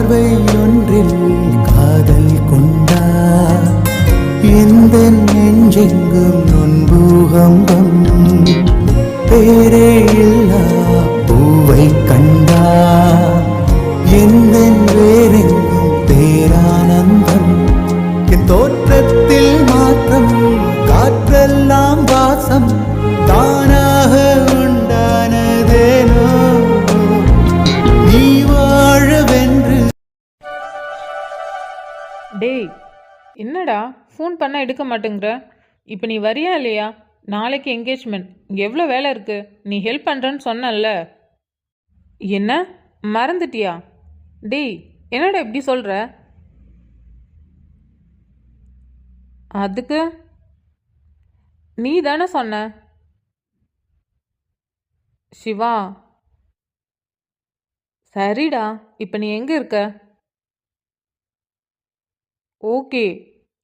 பார்வை ஒன்றில் காதல் கொண்டா எந்த நெஞ்செங்கும் நொன்பூகம்பம் பேரே இல்லா பூவை கண்டா எந்த வேறெங்கும் பேரானந்தம் என் தோற்றத்தில் மாற்றம் காற்றெல்லாம் வாசம் தானாக உண்டானதேனோ நீ வாழவென்று. டேய், என்னடா ஃபோன் பண்ணால் எடுக்க மாட்டேங்கிற? இப்போ நீ வரியா இல்லையா? நாளைக்கு என்கேஜ்மெண்ட், இங்கே எவ்வளோ வேலை இருக்குது. நீ ஹெல்ப் பண்ணுறேன்னு சொன்னல்ல. என்ன மறந்துட்டியா? டேய், என்னடா இப்படி சொல்கிற? அதுக்கு நீ தானே சொன்ன. சிவா, சரிடா, இப்போ நீ எங்கே இருக்க? ஓகே,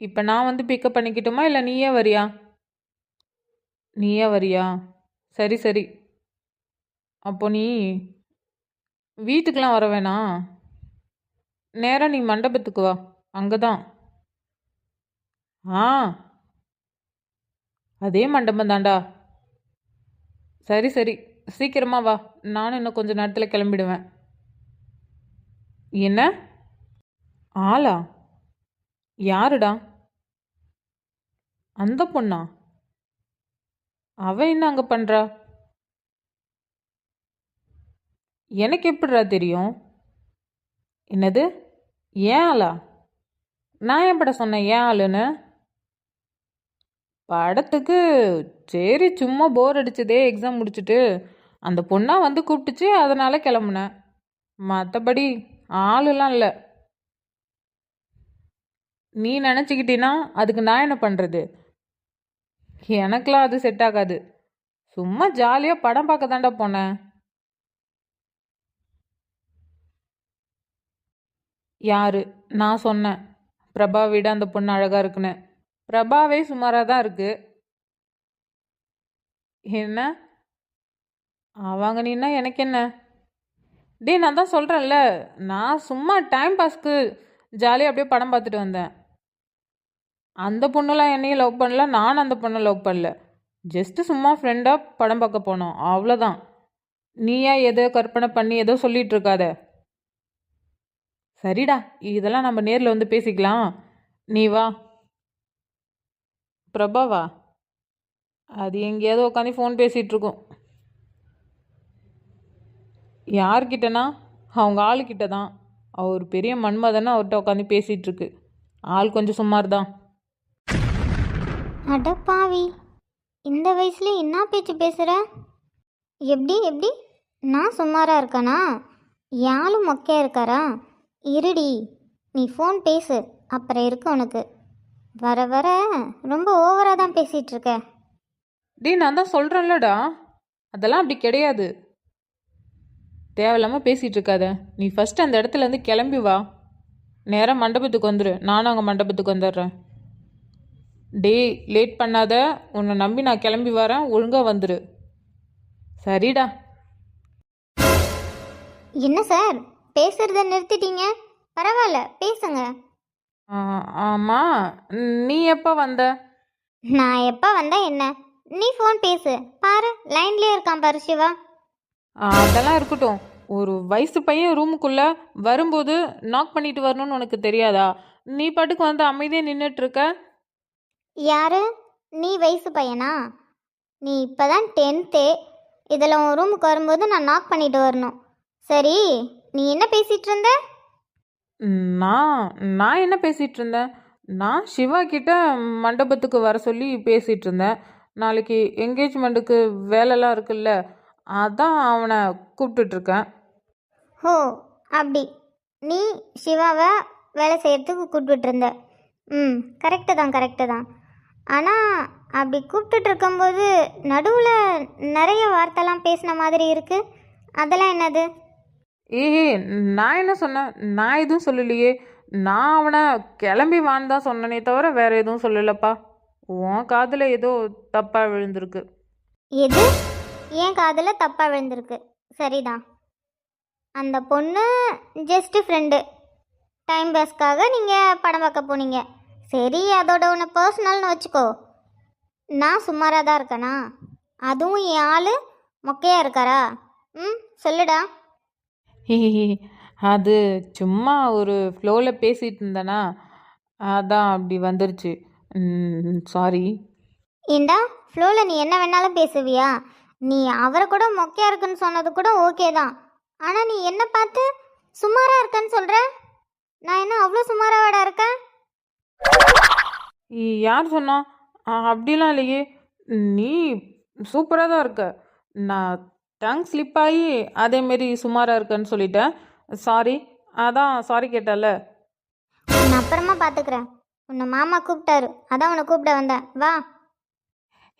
இப்போ நான் வந்து பிக்கப் பண்ணிக்கிட்டுமா இல்லை நீயே வரியா? நீயே வரியா? சரி சரி. அப்போ நீ வீட்டுக்கெலாம் வர வேணாம், நேராக நீ மண்டபத்துக்கு வா, அங்கே தான். ஆ, அதே மண்டபம் தாண்டா. சரி சரி, சீக்கிரமா வா, நானும் இன்னும் கொஞ்சம் நேரத்தில் கிளம்பிடுவேன். என்ன ஆளா? யாருடா? அந்த பொண்ணா? அவ என்ன அங்கே பண்ணுறா? எனக்கு எப்படிடா தெரியும்? என்னது ஏன் ஆளா? நான் எப்பட சொன்னேன் ஏன் ஆளுன்னு? படத்துக்கு சரி, சும்மா போர் அடிச்சதே எக்ஸாம் முடிச்சுட்டு அந்த பொண்ணா வந்து கூப்பிட்டுச்சு, அதனால கிளம்புனேன். மற்றபடி ஆளுலாம் இல்லை. நீ நினச்சிக்கிட்டீன்னா அதுக்கு நான் என்ன பண்ணுறது? எனக்கெலாம் அது செட் ஆகாது. சும்மா ஜாலியாக படம் பார்க்க தாண்டா போனேன். யாரு? நான் சொன்னேன் பிரபா விட அந்த பொண்ணு அழகாக இருக்குன்னு. பிரபாவே சுமாராக தான் இருக்கு. என்ன அவங்க நீன்னா எனக்கு என்ன? டேய், நான் தான் சொல்கிறேன்ல, நான் சும்மா டைம் பாஸ்க்கு ஜாலியாக அப்படியே படம் பார்த்துட்டு வந்தேன். அந்த பொண்ணுலாம் என்னையும் லவ் பண்ணல, நானும் அந்த பொண்ணை லவ் பண்ணல. ஜஸ்ட்டு சும்மா ஃப்ரெண்டாக படம் பார்க்க போனோம், அவ்வளோதான். நீயா ஏதோ கற்பனை பண்ணி ஏதோ சொல்லிட்டு இருக்காத. சரிடா, இதெல்லாம் நம்ம நேரில் வந்து பேசிக்கலாம். நீ வா. பிரபாவா? அது எங்கேயாவது உட்காந்து ஃபோன் பேசிகிட்டு இருக்கோம். யார்கிட்டனா? அவங்க ஆளுக்கிட்ட தான். அவர் பெரிய மன்மதன்னு அவர்கிட்ட உட்காந்து பேசிகிட்டு இருக்கு. ஆள் கொஞ்சம் சுமார் தான். அட பாவி, இந்த வயசுல என்ன பேச்சு பேசுகிற? எப்படி எப்படி நான் சுமாராக இருக்கானா? யாரும் மொக்கையாக இருக்காரா? இருடி, நீ ஃபோன் பேசு, அப்புறம் இருக்கு உனக்கு. வர வர ரொம்ப ஓவராக தான் பேசிகிட்டு இருக்க. டேய், நான் தான் சொல்கிறேன்லடா, அதெல்லாம் அப்படி கிடையாது. தேவையில்லாமல் பேசிகிட்டு இருக்காத. நீ ஃபஸ்ட்டு அந்த இடத்துலேருந்து கிளம்பி வா, நேராக மண்டபத்துக்கு வந்துடு. நானும் அங்கே மண்டபத்துக்கு வந்துடுறேன். டேய், லேட் பண்ணாத. உன்னை நம்பி நான் கிளம்பி வரேன், ஒழுங்காக வந்துடு. சரிடா. என்ன சார், பேசுகிறத நிறுத்திட்டீங்க? பரவாயில்ல, பேசுங்க. ஆமாம், நீ எப்போ வந்த? நான் எப்போ வந்தேன் என்ன? நீ ஃபோன் பேசு. பாரு, லைன்லேயே இருக்கான் பாரு சிவா. அதெல்லாம் இருக்கட்டும். ஒரு வயசு பையன் ரூமுக்குள்ளே வரும்போது நாக் பண்ணிட்டு வரணும்னு உனக்கு தெரியாதா? நீ பாட்டுக்கு வந்து அமைதியாக நின்றுட்டுருக்க. யாரு நீ? வயசு பையனா? நீ இப்போ தான் 10th. இதில் உன் ரூமுக்கு வரும்போது நான் நாக் பண்ணிட்டு வரணும். சரி, நீ என்ன பேசிகிட்டு இருந்த? நான் என்ன பேசிகிட்டு இருந்தேன்? நான் சிவா கிட்ட மண்டபத்துக்கு வர சொல்லி பேசிகிட்டு இருந்தேன். நாளைக்கு என்கேஜ்மெண்ட்டுக்கு வேலைலாம் இருக்குல்ல, அதான் அவனை கூப்பிட்டுட்ருக்கேன். ஓ, அப்படி நீ சிவாவை வேலை செய்கிறதுக்கு கூப்பிட்டுட்டு இருந்த. கரெக்டு தான், கரெக்டு தான். ஆனால் அப்படி கூப்பிட்டுட்டு இருக்கும்போது நடுவில் நிறைய வார்த்தைலாம் பேசின மாதிரி இருக்குது. அதெல்லாம் என்னது? நான் என்ன சொன்னேன்? நான் எதுவும் சொல்லலையே. நான் அவனை கிளம்பி வான்னு தான் சொன்னனே தவிர வேற எதுவும் சொல்லலப்பா. உன் காதில் ஏதோ தப்பாக விழுந்திருக்கு. எது? என் காதில் தப்பாக விழுந்திருக்கு. சரிதான். அந்த பொண்ணு ஜஸ்ட்டு ஃப்ரெண்டு, டைம் பாஸ்க்காக நீங்கள் படம் பார்க்க போனீங்க. சரி, அதோட ஒன்று பர்சனல்னு வச்சுக்கோ. நான் சுமாராக தான் இருக்கேனா? அதுவும் என் ஆள் மொக்கையாக இருக்காரா? ம், சொல்லுடா. ஹிஹிஹி. அது சும்மா ஒரு ஃப்ளோவில் பேசிகிட்டு இருந்தேனா, அதான் அப்படி வந்துருச்சு. சாரி. ஏண்டா, ஃப்ளோவில் நீ என்ன வேணாலும் பேசுவியா? நீ அவரை கூட மொக்கையாக இருக்குன்னு சொன்னது கூட ஓகே தான். ஆனால் நீ என்ன பார்த்து சுமாராக இருக்கேன்னு சொல்கிற? நான் என்ன அவ்வளோ சுமாராவாடா இருக்கேன்? யார் சொன்னா? அப்படிலாம் இல்லையே. நீ சூப்பராக தான் இருக்க. நான் டங் ஸ்லிப் ஆகி அதேமாரி சுமாராக இருக்கேன்னு சொல்லிட்டேன். சாரி. அதான் சாரி கேட்டல. உன்னை அப்புறமா பார்த்துக்கிறேன். உன்னை மாமா கூப்பிட்டாரு, அதான் உன்னை கூப்பிட வந்தேன். வா.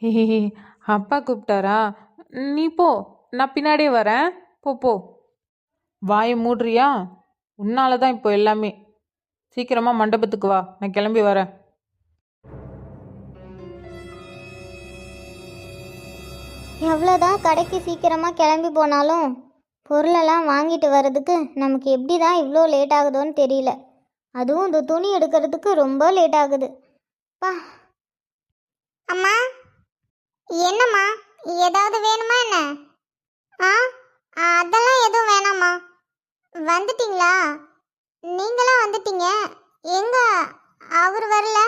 ஹிஹிஹி. அப்பா கூப்பிட்டாரா? நீ போ, நான் பின்னாடியே வரேன். போ போ. வாயை மூடுறியா? உன்னால தான் இப்போ எல்லாமே. சீக்கிரமாக மண்டபத்துக்கு வா, நான் கிளம்பி வரேன். எவ்வளோதான் கடைக்கு சீக்கிரமாக கிளம்பி போனாலும் பொருளெல்லாம் வாங்கிட்டு வர்றதுக்கு நமக்கு எப்படி தான் இவ்வளோ லேட் ஆகுதோன்னு தெரியல. அதுவும் இந்த துணி எடுக்கிறதுக்கு ரொம்ப லேட் ஆகுது. பா. அம்மா, என்னம்மா, ஏதாவது வேணுமா என்ன? ஆ, அதெல்லாம் எதுவும் வேணாம்மா. வந்துட்டீங்களா? நீங்களாம் வந்துட்டீங்க. எங்க அவர் வரல?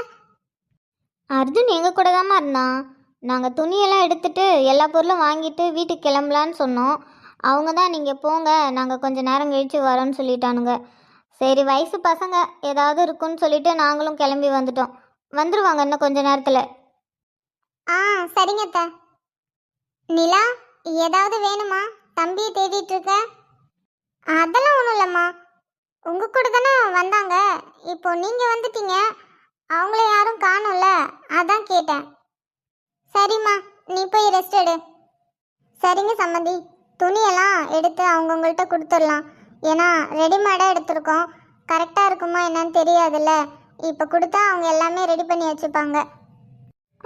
அர்ஜுன் எங்கள் கூட தாம்மா இருந்தான். நாங்கள் துணியெல்லாம் எடுத்துட்டு எல்லா பொருளும் வாங்கிட்டு வீட்டுக்கு கிளம்பலான்னு சொன்னோம். அவங்க தான் நீங்கள் போங்க, நாங்கள் கொஞ்சம் நேரம் கழித்து வரோன்னு சொல்லிட்டானுங்க. சரி, வயசு பசங்க ஏதாவது இருக்குன்னு சொல்லிட்டு நாங்களும் கிளம்பி வந்துட்டோம். வந்துடுவாங்க இன்னும் கொஞ்ச நேரத்தில். ஆ, சரிங்க அத்தா. நிலா, ஏதாவது வேணுமா? தம்பியை தேடிட்டு இருக்க? அதெல்லாம் ஒன்றும் இல்லைம்மா. உங்கள் கூட தானே வந்தாங்க, இப்போ நீங்கள் வந்துட்டீங்க. அவங்கள யாரும் காணும்ல, அதான் கேட்டேன். சரிம்மா, நீ போய் ரெஸ்ட் எடு. சரிங்க சம்மந்தி, துணியெல்லாம் எடுத்து அவங்கவுங்கள்ட்ட கொடுத்துடலாம். ஏன்னா ரெடிமேடாக எடுத்திருக்கோம், கரெக்டாக இருக்குமா என்னன்னு தெரியாதுல்ல. இப்போ கொடுத்தா அவங்க எல்லாமே ரெடி பண்ணி வச்சுப்பாங்க.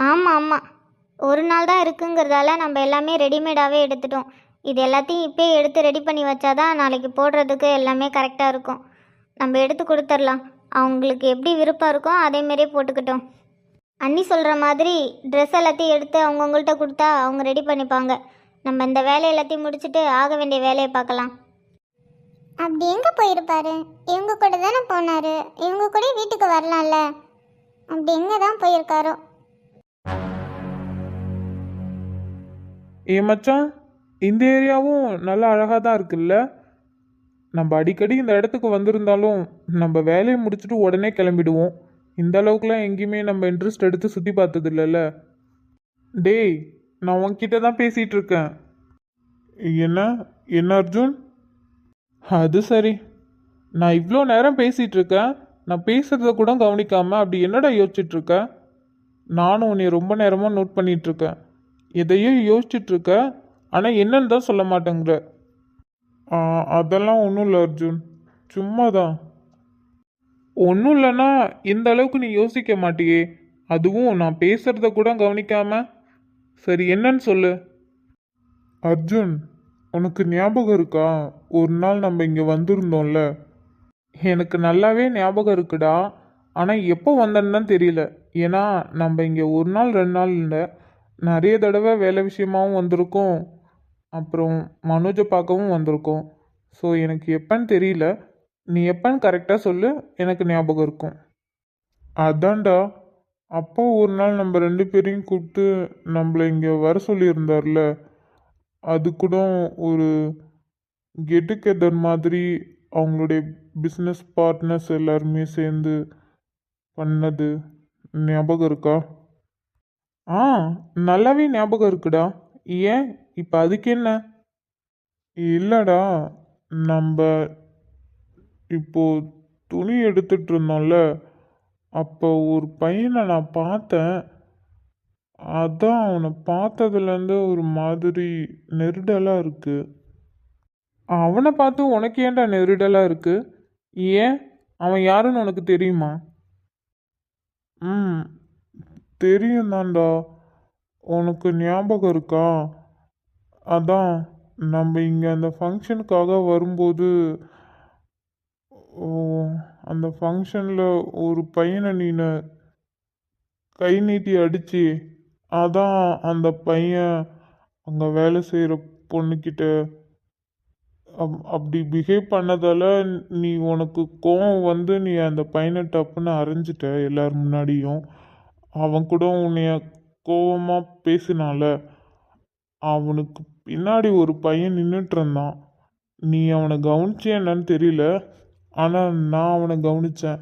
ஆமாம் ஆமாம், ஒரு நாள் தான் இருக்குங்கிறதால நம்ம எல்லாமே ரெடிமேடாகவே எடுத்துட்டோம். இது எல்லாத்தையும் இப்போயே எடுத்து ரெடி பண்ணி வச்சாதான் நாளைக்கு போடுறதுக்கு எல்லாமே கரெக்டாக இருக்கும். நம்ம எடுத்து கொடுத்துடலாம். அவங்களுக்கு எப்படி விருப்பம் இருக்கோ அதேமாரியே போட்டுக்கிட்டோம். அண்ணி சொல்கிற மாதிரி ட்ரெஸ் எல்லாத்தையும் எடுத்து அவங்கவுங்கள்ட்ட கொடுத்தா அவங்க ரெடி பண்ணிப்பாங்க. நம்ம இந்த வேலை எல்லாத்தையும் முடிச்சுட்டு ஆக வேண்டிய வேலையை பார்க்கலாம். அப்படி எங்கே போயிருப்பாரு? இவங்க கூட தானே போனார். இவங்க கூட வீட்டுக்கு வரலாம்ல. அப்படி எங்கே தான் போயிருக்காரோ? ஏ மச்சான், இந்த ஏரியாவும் நல்லா அழகாக தான் இருக்குல்ல. நம்ம அடிக்கடி இந்த இடத்துக்கு வந்திருந்தாலும் நம்ம வேலையை முடிச்சுட்டு உடனே கிளம்பிடுவோம். இந்த அளவுக்குலாம் எங்கேயுமே நம்ம இன்ட்ரெஸ்ட் எடுத்து சுற்றி பார்த்தது இல்லைல்ல. டேய், நான் உன்கிட்ட தான் பேசிகிட்டு இருக்கேன். என்ன என்ன அர்ஜுன்? அது சரி, நான் இவ்வளோ நேரம் பேசிகிட்டு இருக்கேன். நான் பேசுகிறத கூட கவனிக்காமல் அப்படி என்னடா யோசிச்சுட்டு இருக்க? நானும் உன்னை ரொம்ப நேரமாக நோட் பண்ணிகிட்டு இருக்கேன். எதையோ யோசிச்சுட்டு இருக்க, ஆனால் என்னன்னு தான் சொல்ல மாட்டேங்கிற. அதெல்லாம் ஒன்றும் இல்லை அர்ஜுன், சும்மா தான். ஒன்றும் இல்லைன்னா இந்த அளவுக்கு நீ யோசிக்க மாட்டியே, அதுவும் நான் பேசுகிறத கூட கவனிக்காம. சரி, என்னன்னு சொல்லு. அர்ஜுன், உனக்கு ஞாபகம் இருக்கா ஒரு நாள் நம்ம இங்கே வந்திருந்தோம்ல? எனக்கு நல்லாவே ஞாபகம் இருக்குடா, ஆனால் எப்போ வந்தேன்னு தான் தெரியல. ஏன்னா நம்ம இங்கே ஒரு நாள் 2 நாள் இல்லை, நிறைய தடவை வேலை விஷயமாகவும் வந்திருக்கோம், அப்புறம் மனோஜை பார்க்கவும் வந்திருக்கோம். ஸோ எனக்கு எப்போன்னு தெரியல. நீ எப்போன்னு கரெக்டாக சொல்லு, எனக்கு ஞாபகம் இருக்கும். அதான்டா, அப்போ ஒரு நாள் நம்ம 2 பேரையும் கூப்பிட்டு நம்மளை இங்கே வர சொல்லியிருந்தார்ல. அது கூட ஒரு கெட் டுகெதர் மாதிரி அவங்களுடைய பிஸ்னஸ் பார்ட்னர்ஸ் எல்லாருமே சேர்ந்து பண்ணது ஞாபகம் இருக்கா? ஆ, நல்லாவே ஞாபகம் இருக்குடா. ஏன் இப்போ அதுக்கு என்ன? இல்லைடா, நம்ம இப்போ துணி எடுத்துட்டு இருந்தோம்ல, அப்போ ஒரு பையனை நான் பார்த்தேன். அதான் அவனை பார்த்ததுலேருந்து ஒரு மாதிரி நெருடலாக இருக்கு. அவனை பார்த்து உனக்கு ஏன்டா நெருடலாக இருக்கு? ஏன், அவன் யாருன்னு உனக்கு தெரியுமா? ம், தெரியும் தான்டா. உனக்கு ஞாபகம் இருக்கா? அதான் நம்ம இங்கே அந்த ஃபங்க்ஷனுக்காக வரும்போது, ஓ, அந்த ஃபங்க்ஷனில் ஒரு பையனை நீனு கை நீட்டி அடிச்சு, அதான் அந்த பையன் அங்கே வேலை செய்கிற பொண்ணுக்கிட்ட அப்படி பிஹேவ் பண்ணதால உனக்கு கோவம் வந்து நீ அந்த பையனை டப்புன்னு அரைஞ்சிட்ட எல்லார் முன்னாடியும். அவன் கூட உன்னைய கோவமாக பேசினால, அவனுக்கு பின்னாடி ஒரு பையன் நின்றுட்டு இருந்தான். நீ அவனை கவனிச்சியா என்னன்னு தெரியல, ஆனால் நான் அவனை கவனித்தேன்.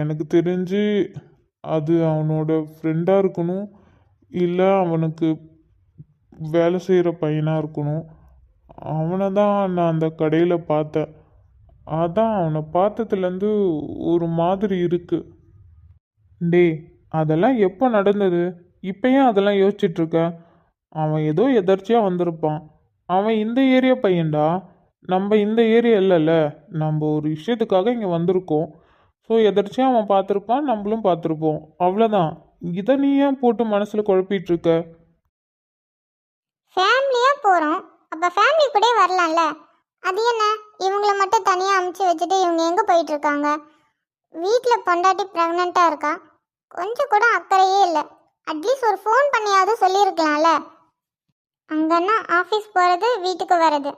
எனக்கு தெரிஞ்சு அது அவனோட ஃப்ரெண்டாக இருக்கணும், இல்லை அவனுக்கு வேலை செய்கிற பையனாக இருக்கணும். அவனை தான் நான் அந்த கடையில் பார்த்தேன். அதான் அவனை பார்த்ததுலேருந்து ஒரு மாதிரி இருக்கு. டேய், அதெல்லாம் எப்போ நடந்தது? இப்போ ஏன் அதெல்லாம் யோசிச்சுட்டு இருக்க? அவன் ஏதோ எதர்ச்சியாக வந்திருப்பான். அவன் இந்த ஏரியா பையன்டா, நம்ம இந்த ஏரியா இல்லைல்ல. நம்ம ஒரு விஷயத்துக்காக இங்கே வந்திருக்கோம். ஸோ எதர்ச்சியாக அவன் பார்த்துருப்பான், நம்மளும் பார்த்துருப்போம், அவ்வளோதான். இதை நீ ஏன் போட்டு மனசில் குழப்பிட்டு இருக்க? ஃபேமிலியாக போகிறோம், அப்போ ஃபேமிலி கூட வரலாம்ல. அது என்ன இவங்கள மட்டும் தனியாக அமுச்சு வச்சுட்டு இவங்க எங்கே போயிட்டுருக்காங்க? வீட்டில் பொண்டாட்டி ப்ரெக்னெண்ட்டாக இருக்கா, கொஞ்சம் கூட அக்கறையே இல்லை. அட்லீஸ்ட் ஒரு ஃபோன் பண்ணியாவது சொல்லியிருக்கலாம்ல. அங்கன்னா ஆஃபீஸ் போகிறது, வீட்டுக்கு வர்றது,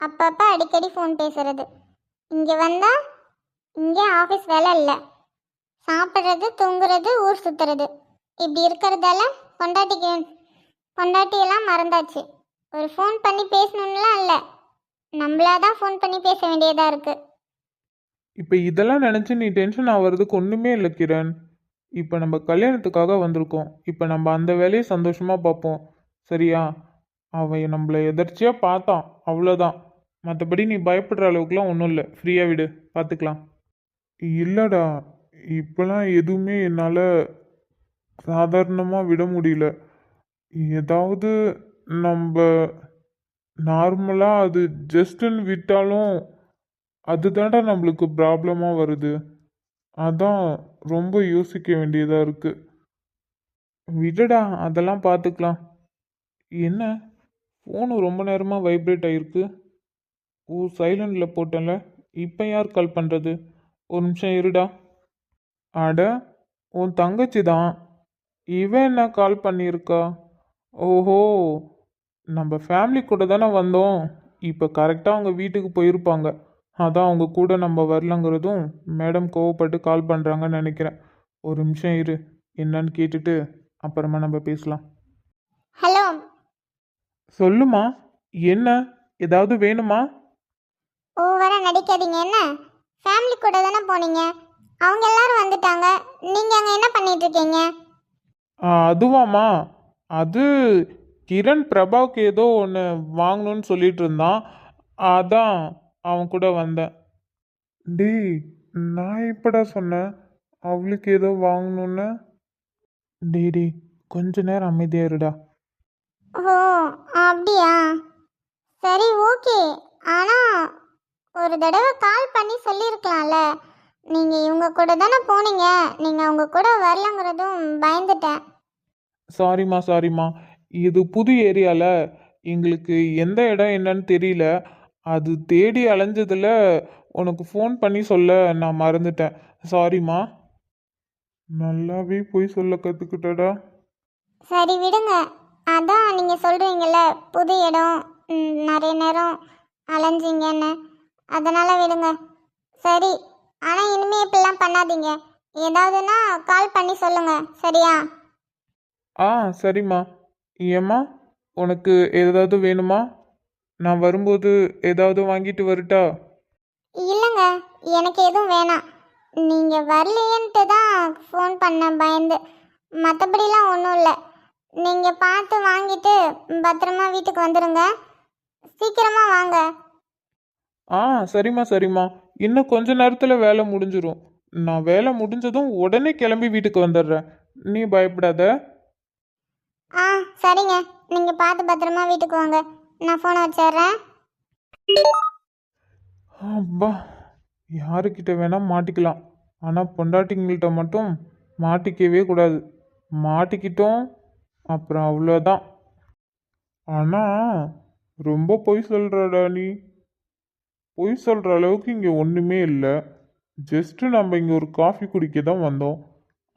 அப்பப்போ அடிக்கடி ஃபோன் பேசுறது. இங்கே வந்தால் இங்கே ஆஃபீஸ் வேலை இல்லை, சாப்பிட்றது, தூங்குறது, ஊர் சுற்றுறது. இப்படி இருக்கிறதால பொண்டாட்டியெல்லாம் மறந்தாச்சு. ஒரு ஃபோன் பண்ணி பேசணும்லாம் இல்லை, நம்மளாதான் ஃபோன் பண்ணி பேச வேண்டியதாக இருக்குது. இப்போ இதெல்லாம் நினச்சி நீ டென்ஷன் ஆகிறதுக்கு ஒன்றுமே இல்லை கிரண். இப்போ நம்ம கல்யாணத்துக்காக வந்திருக்கோம். இப்போ நம்ம அந்த வேலையை சந்தோஷமாக பார்ப்போம், சரியா? அவன் நம்மளை எதர்ச்சியாக பார்த்தான், அவ்வளோதான். மற்றபடி நீ பயப்படுற அளவுக்குலாம் ஒன்றும் இல்லை. ஃப்ரீயாக விடு, பார்த்துக்கலாம். இல்லைடா, இப்போலாம் எதுவுமே என்னால் சாதாரணமாக விட முடியல. ஏதாவது நம்ம நார்மலாக அது ஜஸ்ட்டுன்னு விட்டாலும் அதுதான்டா நம்மளுக்கு ப்ராப்ளமாக வருது. அதான் ரொம்ப யோசிக்க வேண்டியதாக இருக்குது. விடுடா, அதெல்லாம் பார்த்துக்கலாம். என்ன ஃபோனு ரொம்ப நேரமாக வைப்ரேட் ஆகிருக்கு? ஓ, சைலண்டில் போட்டேன்ல. இப்போ யார் கால் பண்ணுறது? ஒரு நிமிஷம் இருடா. அட, உன் தங்கச்சி தான். இவன் என்ன கால் பண்ணியிருக்கா? ஓஹோ, நம்ம ஃபேமிலி கூட தானே வந்தோம். இப்போ கரெக்டாக அவங்க வீட்டுக்கு போயிருப்பாங்க. அதான் அவங்க கூட நம்ம வரலங்கிறதும் மேடம் கோவப்பட்டு கால் பண்ணுறாங்கன்னு நினைக்கிறேன். ஒரு நிமிஷம் இரு, என்னன்னு கேட்டுட்டு அப்புறமா நம்ம பேசலாம். ஹலோ. சொல்லுமா, என்ன ஏதாவது வேணுமா? ஓவரா நடிக்காதீங்க. என்ன ஃபேமிலி கூட தானே போனீங்க, அவங்க எல்லாரும் வந்துட்டாங்க, நீங்கள் அங்கே என்ன பண்ணிட்டு இருக்கீங்க? அதுவாம்மா, அது கிரண் பிரபாவுக்கு ஏதோ ஒன்று வாங்கணும்னு சொல்லிட்டு இருந்தான். அதான் அவன் கூட வந்தேன். டேய், நான் இப்படா சொன்னேன் அவளுக்கு ஏதோ வாங்கணும்னு? டேய், கொஞ்ச நேரம் அமைதியா இருடா. ஓ, அப்படியா? சரி, ஓகே. ஆனால் ஒரு தடவை கால் பண்ணி சொல்லியிருக்கலாம்ல. நீங்கள் இவங்க கூட தானே போனீங்க, நீங்கள் அவங்க கூட வரலங்கிறதும் பயந்துட்டேன். சாரிம்மா, இது புது ஏரியாவில் எங்களுக்கு எந்த இடம் என்னன்னு தெரியல. அது தேடி அலைஞ்சதில் உனக்கு ஃபோன் பண்ணி சொல்ல நான் மறந்துட்டேன். சாரிம்மா. நல்லாவே போய் சொல்ல கற்றுக்கிட்டடா. சரி விடுங்க. அதான் நீங்கள் சொல்கிறீங்கல்ல, புது இடம், நிறைய நேரம் அலைஞ்சிங்கன்னு, அதனால் விடுங்க. சரி, ஆனால் இனிமேல் இப்படிலாம் பண்ணாதீங்க. ஏதாவதுன்னா கால் பண்ணி சொல்லுங்கள், சரியா? சரிம்மா. ஏம்மா, உனக்கு ஏதாவது வேணுமா? நான் வரும்போது ஏதாவது வாங்கிட்டு வரட்டா? இல்லைங்க, எனக்கு எதுவும் வேணாம். நீங்கள் வரலையன்ட்டு தான் ஃபோன் பண்ணேன் பயந்து, மற்றபடிலாம் ஒன்றும் இல்லை. நீங்கள் பார்த்து வாங்கிட்டு பத்திரமா வீட்டுக்கு வந்துடுங்க. சீக்கிரமாக வாங்க. சரிம்மா. இன்னும் கொஞ்ச நேரத்தில் வேலை முடிஞ்சிடும். நான் வேலை முடிஞ்சதும் உடனே கிளம்பி வீட்டுக்கு வந்துடுறேன். நீ பயப்படாத. சரிங்க, நீங்கள் பார்த்து பத்திரமா வீட்டுக்கு வாங்க. நான் ஃபோனை வச்சிடுறேன். அப்பா, யாருக்கிட்ட வேணால் மாட்டிக்கலாம், ஆனால் பொண்டாட்டிங்கள்கிட்ட மட்டும் மாட்டிக்கவே கூடாது. மாட்டிக்கிட்டோம் அப்புறம் அவ்வளோதான். ஆனால் ரொம்ப பொய் சொல்கிறடா நீ. பொய் சொல்கிற அளவுக்கு இங்கே ஒன்றுமே இல்லை. ஜஸ்ட்டு நம்ம இங்கே ஒரு காஃபி குடிக்க தான் வந்தோம்.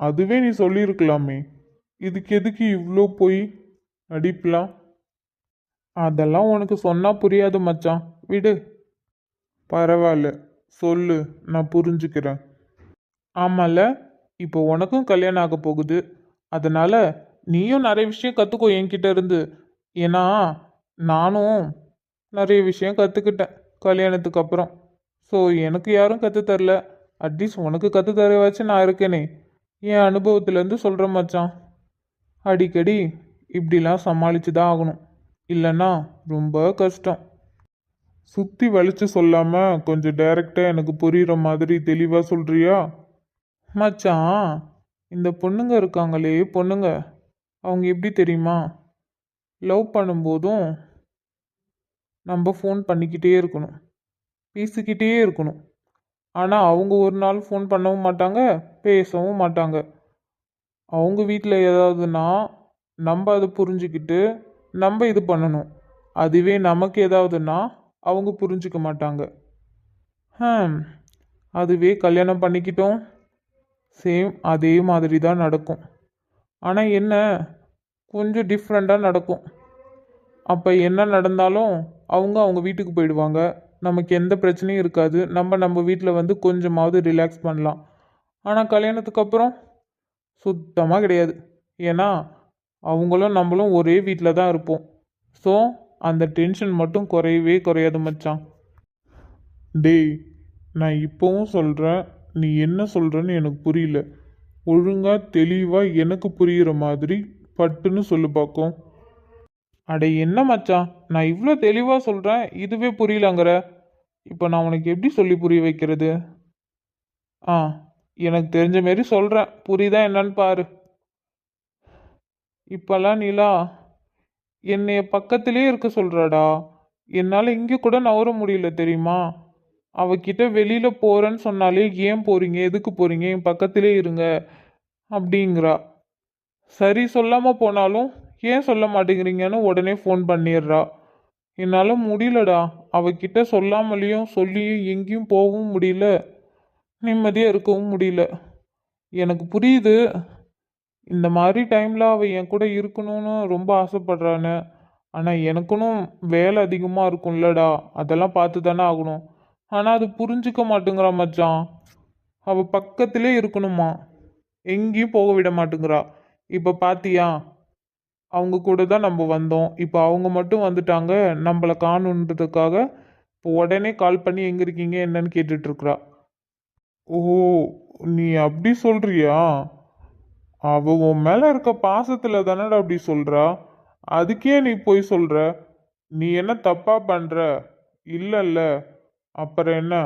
அதுவே நீ சொல்லியிருக்கலாமே. இதுக்கு எதுக்கு இவ்வளோ போய் நடிப்பலாம்? அதெல்லாம் உனக்கு சொன்னா புரியாது மச்சான். விடு. பரவாயில்ல, சொல்லு, நான் புரிஞ்சுக்கிறேன். ஆமால, இப்போ உனக்கும் கல்யாணம் ஆக போகுது. அதனால நீயும் நிறைய விஷயம் கற்றுக்கோ என்கிட்ட இருந்து. ஏன்னா நானும் நிறைய விஷயம் கற்றுக்கிட்டேன் கல்யாணத்துக்கு அப்புறம். ஸோ எனக்கு யாரும் கற்றுத்தரல. அட்லீஸ்ட் உனக்கு கற்றுத்தர வச்சு நான் இருக்கேனே. என் அனுபவத்துலேருந்து சொல்கிறேன் மச்சான். அடிக்கடி இப்படிலாம் சமாளித்து தான் ஆகணும். இல்லைன்னா ரொம்ப கஷ்டம். சுற்றி வலிச்சு சொல்லாமல் கொஞ்சம் டைரெக்டாக எனக்கு புரிகிற மாதிரி தெளிவாக சொல்கிறியா? மச்சான், இந்த பொண்ணுங்க இருக்காங்களே பொண்ணுங்க, அவங்க எப்படி தெரியுமா? லவ் பண்ணும்போதும் நம்ம ஃபோன் பண்ணிக்கிட்டே இருக்கணும், பேசிக்கிட்டே இருக்கணும். ஆனால் அவங்க ஒரு நாள் ஃபோன் பண்ணவும் மாட்டாங்க, பேசவும் மாட்டாங்க. அவங்க வீட்டில் ஏதாவதுன்னா நம்ம அதை புரிஞ்சுக்கிட்டு நம்ம இது பண்ணணும். அதுவே நமக்கு ஏதாவதுன்னா அவங்க புரிஞ்சுக்க மாட்டாங்க. அதுவே கல்யாணம் பண்ணிக்கிட்டோம், சேம் அதே மாதிரி தான் நடக்கும். ஆனால் என்ன, கொஞ்சம் டிஃப்ரெண்ட்டாக நடக்கும். அப்போ என்ன நடந்தாலும் அவங்க வீட்டுக்கு போயிடுவாங்க. நமக்கு எந்த பிரச்சனையும் இருக்காது. நம்ம வீட்டில் வந்து கொஞ்சமாவது ரிலாக்ஸ் பண்ணலாம். ஆனால் கல்யாணத்துக்கு அப்புறம் சுத்தமாக கிடையாது. ஏன்னா அவங்களும் நம்மளும் ஒரே வீட்டில் தான் இருப்போம். ஸோ அந்த டென்ஷன் மட்டும் குறையவே குறையாது மச்சான். டேய், நான் இப்போவும் சொல்கிறேன், நீ என்ன சொல்கிறன்னு எனக்கு புரியல. ஒழுங்காக தெளிவாக எனக்கு புரிகிற மாதிரி பட்டுன்னு சொல்லு பார்க்கும். அட என்ன மச்சான், நான் இவ்வளோ தெளிவாக சொல்கிறேன், இதுவே புரியலங்கிற. இப்போ நான் உனக்கு எப்படி சொல்லி புரிய வைக்கிறது? ஆ, எனக்கு தெரிஞ்ச மாரி சொல்கிறேன், புரியுதா என்னன்னு பாரு. இப்போல்லாம் நிலா என்னைய பக்கத்திலே இருக்க சொல்கிறாடா. என்னால் இங்கே கூட நவர முடியல தெரியுமா? அவகிட்ட வெளியில் போகிறேன்னு சொன்னாலே ஏன் போகிறீங்க, எதுக்கு போகிறீங்க, என் பக்கத்திலே இருங்க அப்படிங்கிறா. சரி, சொல்லாமல் போனாலும் ஏன் சொல்ல மாட்டேங்கிறீங்கன்னு உடனே ஃபோன் பண்ணிடுறா. என்னால் முடியலடா. அவகிட்ட சொல்லாமலேயும் சொல்லியும் எங்கேயும் போகவும் முடியல, நிம்மதியாக இருக்கவும் முடியல. எனக்கு புரியுது, இந்த மாதிரி டைமில் அவள் என் கூட இருக்கணும்னு ரொம்ப ஆசைப்படுறான்னு. ஆனால் எனக்குன்னு வேலை அதிகமாக இருக்கும்லடா, அதெல்லாம் பார்த்து தானே ஆகணும். ஆனால் அது புரிஞ்சுக்க மாட்டேங்கிறா மச்சான். அவள் பக்கத்திலே இருக்கணுமா, எங்கேயும் போக விட மாட்டேங்கிறா. இப்போ பார்த்தியா, அவங்க கூட தான் நம்ம வந்தோம். இப்போ அவங்க மட்டும் வந்துட்டாங்க நம்மளை காணுன்றதுக்காக. இப்போ உடனே கால் பண்ணி எங்கே இருக்கீங்க என்னன்னு கேட்டுட்ருக்குறா. ஓ, நீ அப்படி சொல்றியா? அவ உன் மேலே இருக்க பாசத்தில் தானடா அப்படி சொல்கிறா. அதுக்கே நீ போய் சொல்கிற. நீ என்ன தப்பா பண்ணுற? இல்லைல்ல, அப்புறம் என்ன?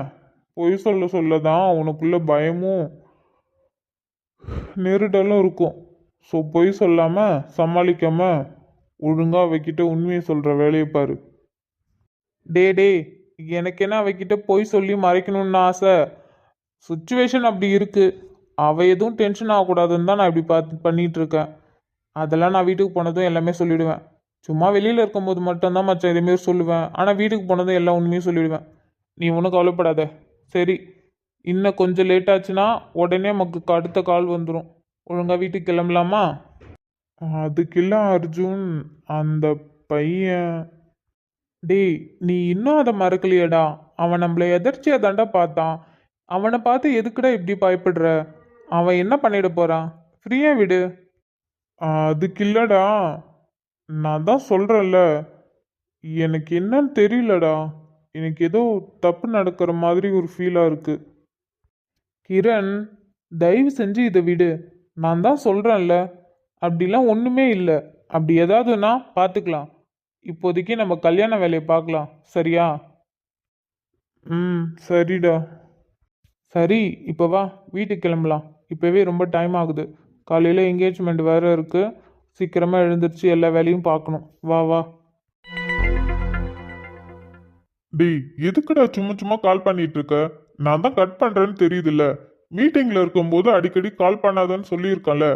பொய் சொல்ல தான் உனக்குள்ள பயமும் நெருடலும் இருக்கும். ஸோ பொய் சொல்லாமல் சமாளிக்காமல் ஒழுங்காக அவகிட்ட உண்மையை சொல்கிற வேலையை பாரு. டே, எனக்கு என்ன அவகிட்ட பொய் சொல்லி மறைக்கணும்னு ஆசை. சுச்சுவேஷன் அப்படி இருக்கு. அவள் எதுவும் டென்ஷன் ஆகக்கூடாதுன்னு தான் நான் இப்படி பண்ணிட்டு இருக்கேன். அதெல்லாம் நான் வீட்டுக்கு போனதும் எல்லாமே சொல்லிவிடுவேன். சும்மா வெளியில் இருக்கும்போது மட்டும்தான் மச்சான் இதேமாரி சொல்லுவேன். ஆனால் வீட்டுக்கு போனதும் எல்லா உண்மையும் சொல்லிவிடுவேன். நீ ஒன்றும் கவலைப்படாத. சரி, இன்னும் கொஞ்சம் லேட் ஆச்சுன்னா உடனே நமக்கு அடுத்த கால் வந்துடும். ஒழுங்காக வீட்டுக்கு கிளம்பலாமா? அதுக்கில்ல அர்ஜுன், அந்த பையன். டேய், நீ இன்னும் அதை மறக்கலையடா. அவன் நம்மளை எதர்ச்சியாக தாண்டா பார்த்தான். அவனை பார்த்து எதுக்குடா இப்படி பயப்படுற? அவன் என்ன பண்ணிட போறான்? ஃப்ரீயா விடு. அதுக்கு இல்லடா, நான் தான் சொல்கிறேன்ல, எனக்கு என்னன்னு தெரியலடா. எனக்கு ஏதோ தப்பு நடக்கிற மாதிரி ஒரு ஃபீலாக இருக்கு. கிரண், தயவு செஞ்சு இதை விடு. நான் தான் சொல்கிறேன்ல, அப்படிலாம் ஒன்றுமே இல்லை. அப்படி ஏதாவதுன்னா பார்த்துக்கலாம். இப்போதைக்கு நம்ம கல்யாண வேலையை பார்க்கலாம், சரியா? ம், சரிடா. சரி, இப்போ வா, வீட்டுக்கு கிளம்பலாம். இப்போவே ரொம்ப டைம் ஆகுது. காலையில் என்கேஜ்மெண்ட் வேறு இருக்குது. சீக்கிரமாக எழுந்திரிச்சு எல்லா வேலையும் பார்க்கணும். வா வா. டேய், எதுக்குடா சும்மா சும்மா கால் பண்ணிட்டு இருக்க? நான் தான் கட் பண்ணுறேன்னு தெரியுதுல்ல. மீட்டிங்கில் இருக்கும்போது அடிக்கடி கால் பண்ணாதன்னு சொல்லியிருக்கேன்ல.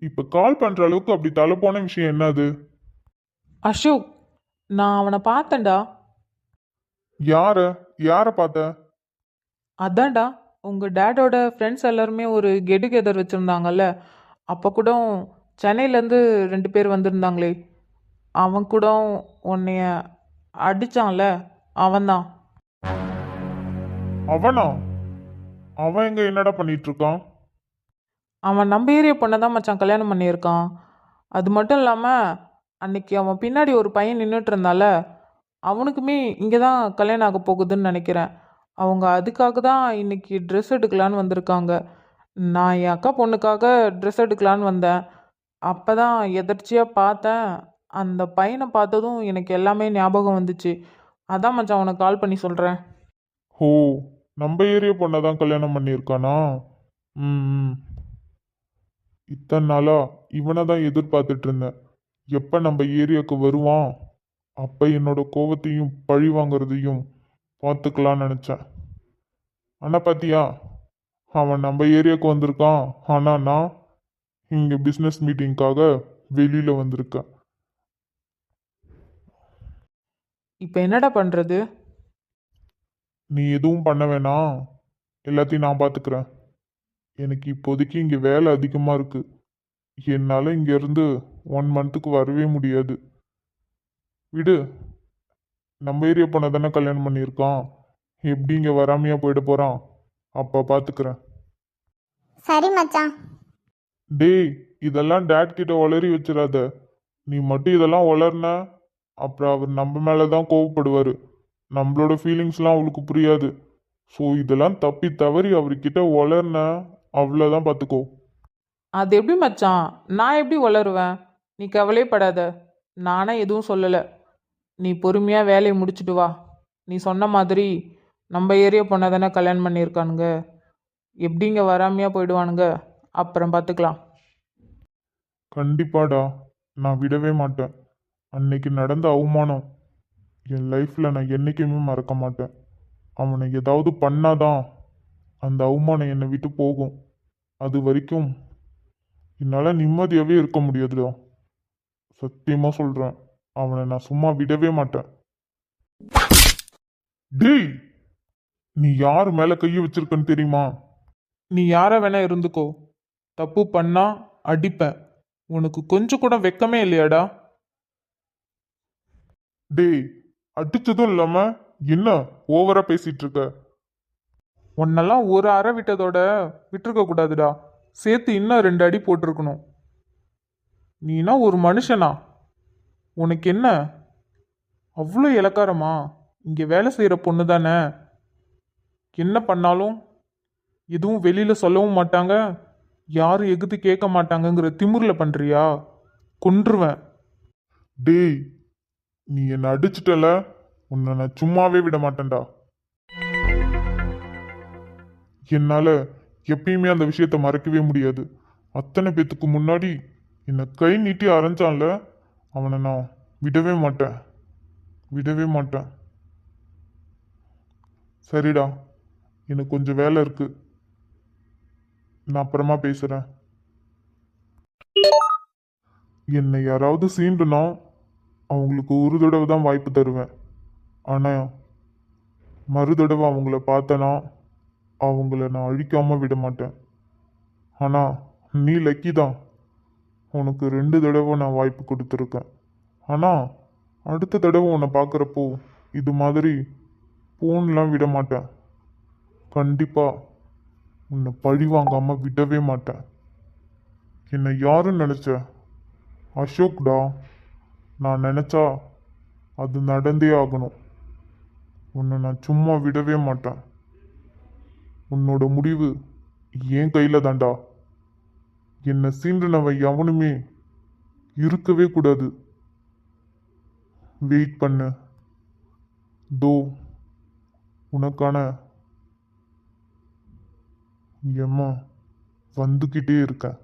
இப்போ கால் பண்ணுற அளவுக்கு அப்படி தலை போன விஷயம் என்னது? அசோக், நான் அவனை பார்த்தேன்டா. யாரை பார்த்த? அதான்டா, உங்கள் டேடோட ஃப்ரெண்ட்ஸ் எல்லாருமே ஒரு கெட் டுகெதர் வச்சுருந்தாங்கல்ல, அப்போ கூட சென்னையிலேருந்து 2 பேர் வந்திருந்தாங்களே, அவன் கூட உன்னைய அடிச்சான்ல, அவன்தான். அவனா? அவன் எங்க என்னடா பண்ணிட்டு இருக்கான்? அவன் நம்ம ஏரியா பொண்ணை தான் மச்சான் கல்யாணம் பண்ணியிருக்கான். அது மட்டும் இல்லாமல் அன்னைக்கு அவன் பின்னாடி ஒரு பையன் நின்றுட்டு இருந்தால, அவனுக்குமே இங்கே தான் கல்யாணம் ஆக போகுதுன்னு நினைக்கிறேன். அவங்க அதுக்காக தான் இன்னைக்கு ட்ரெஸ் எடுக்கலான்னு வந்திருக்காங்க. நான் என் அக்கா பொண்ணுக்காக ட்ரெஸ் எடுக்கலான்னு வந்தேன். அப்போ தான் எதர்ச்சியாக பார்த்தேன். அந்த பையனை பார்த்ததும் எனக்கு எல்லாமே ஞாபகம் வந்துச்சு. அதான் மச்சான் உனக்கு கால் பண்ணி சொல்கிறேன். ஓ, நம்ம ஏரியா பொண்ணை தான் கல்யாணம் பண்ணியிருக்கானா? ம். இத்தனை நாளா இவனை தான் எதிர்பார்த்துட்டு இருந்தேன். எப்போ நம்ம ஏரியாவுக்கு வருவான், அப்போ என்னோட கோவத்தையும் பழி வாங்குறதையும் பார்த்துக்கலான்னு நினச்சேன். ஆனால் பாத்தியா, அவன் நம்ம ஏரியாவுக்கு வந்திருக்கான். ஆனால் நான் இங்கே பிஸ்னஸ் மீட்டிங்காக வெளியில் வந்திருக்கேன். இப்போ என்னடா பண்ணுறது? நீ எதுவும் பண்ண வேணாம், எல்லாத்தையும் நான் பார்த்துக்கிறேன். எனக்கு இப்போதைக்கு இங்கே வேலை அதிகமாக இருக்குது. என்னால் இங்கேருந்து 1 மந்த்துக்கு வரவே முடியாது. விடு, நம்ம ஏரியா பொண்ணை தானே கல்யாணம் பண்ணியிருக்கான். எப்படி இங்கே வராமையா போயிட போகிறான், அப்போ பார்த்துக்கிறேன். சரி மச்சான். டேய், இதெல்லாம் டேட் கிட்ட உளறி வச்சிடாத. நீ மட்டும் இதெல்லாம் உளர்ன, அப்புறம் அவர் நம்ம மேலே தான் கோவப்படுவார். நம்மளோட ஃபீலிங்ஸ்லாம் அவளுக்கு புரியாது. ஸோ இதெல்லாம் தப்பி தவறி அவர்கிட்ட உளர்ன, அவ்வளோதான் பார்த்துக்கோ. அது எப்படி மச்சான்? நான் எப்படி வளருவேன்? நீ கவலைப்படாத. நானே எதுவும் சொல்லலை. நீ பொறுமையாக வேலையை முடிச்சிட்டு வா. நீ சொன்ன மாதிரி நம்ம ஏரியா பொண்ணை தானே கல்யாணம் பண்ணியிருக்கானுங்க. எப்படிங்க வராமையா போயிடுவானுங்க, அப்புறம் பார்த்துக்கலாம். கண்டிப்பாடா, நான் விடவே மாட்டேன். அன்னைக்கு நடந்த அவமானம் என் லைஃப்பில் நான் என்றைக்குமே மறக்க மாட்டேன். அவனை ஏதாவது பண்ணாதான் அந்த அவமானம் என்னை விட்டு போகும். அது வரைக்கும் என்னால் நிம்மதியாகவே இருக்க முடியாதுடா. சத்தியமாக சொல்கிறேன், அவனை நான் சும்மா விடவே மாட்டேன். டேய், நீ யார் மேலே கையை வச்சிருக்கன்னு தெரியுமா? நீ யாரை வேணா இருந்துக்கோ, தப்பு பண்ணா அடிப்பேன். உனக்கு கொஞ்சம் கூட வெக்கமே இல்லையாடா? டேய், அடிச்சதும் இல்லாம என்ன ஓவரா பேசிட்டு இருக்க? உன்னெல்லாம் ஒரு அறை விட்டதோட விட்டுருக்க கூடாதுடா. சேர்த்து இன்னும் 2 அடி போட்டிருக்கணும். நீனா ஒரு மனுஷனா? உனக்கு என்ன அவ்வளோ இலக்காரமா? இங்கே வேலை செய்கிற பொண்ணு தானே, என்ன பண்ணாலும் எதுவும் வெளியில் சொல்லவும் மாட்டாங்க, யாரும் எகுத்து கேட்க மாட்டாங்கங்கிற திமிரில் பண்ணுறியா? கொன்றுவேன். டேய், நீ என்னை அடிச்சிட்டல, உன்னை நான் சும்மாவே விட மாட்டேன்டா. என்னால எப்பயுமே அந்த விஷயத்த மறக்கவே முடியாது. அத்தனை பேத்துக்கு முன்னாடி என்னை கை நீட்டி அரைஞ்சான்ல, அவனை நான் விடவே மாட்டேன், விடவே மாட்டேன். சரிடா, எனக்கு கொஞ்சம் வேலை இருக்கு, நான் அப்புறமா பேசுறேன். என்னை யாராவது சீண்டுனா அவங்களுக்கு ஒரு தடவை தான் வாய்ப்பு தருவேன். ஆனால் மறு தடவை அவங்கள பார்த்தனா அவங்கள நான் அழிக்காம விட மாட்டேன். ஆனால் நீ லக்கி தான், உனக்கு 2 தடவை நான் வாய்ப்பு கொடுத்துருக்கேன். ஆனால் அடுத்த தடவை உன்னை பார்க்குறப்போ இது மாதிரி ஃபோன்லாம் விட மாட்டேன். கண்டிப்பாக உன்னை பழி வாங்காமல் விடவே மாட்டேன். என்னை யாருன்னு நினச்ச? அசோக்டா. நான் நினச்சா அது நடந்தே ஆகணும். உன்னை நான் சும்மா விடவே மாட்டேன். உன்னோட முடிவு என் கையில் தான்டா. என்னை சீண்டுனவன் எவனுமே இருக்கவே கூடாது. வெயிட் பண்ணு, தோ உனக்கான எம்மா வந்துக்கிட்டே இருக்கேன்.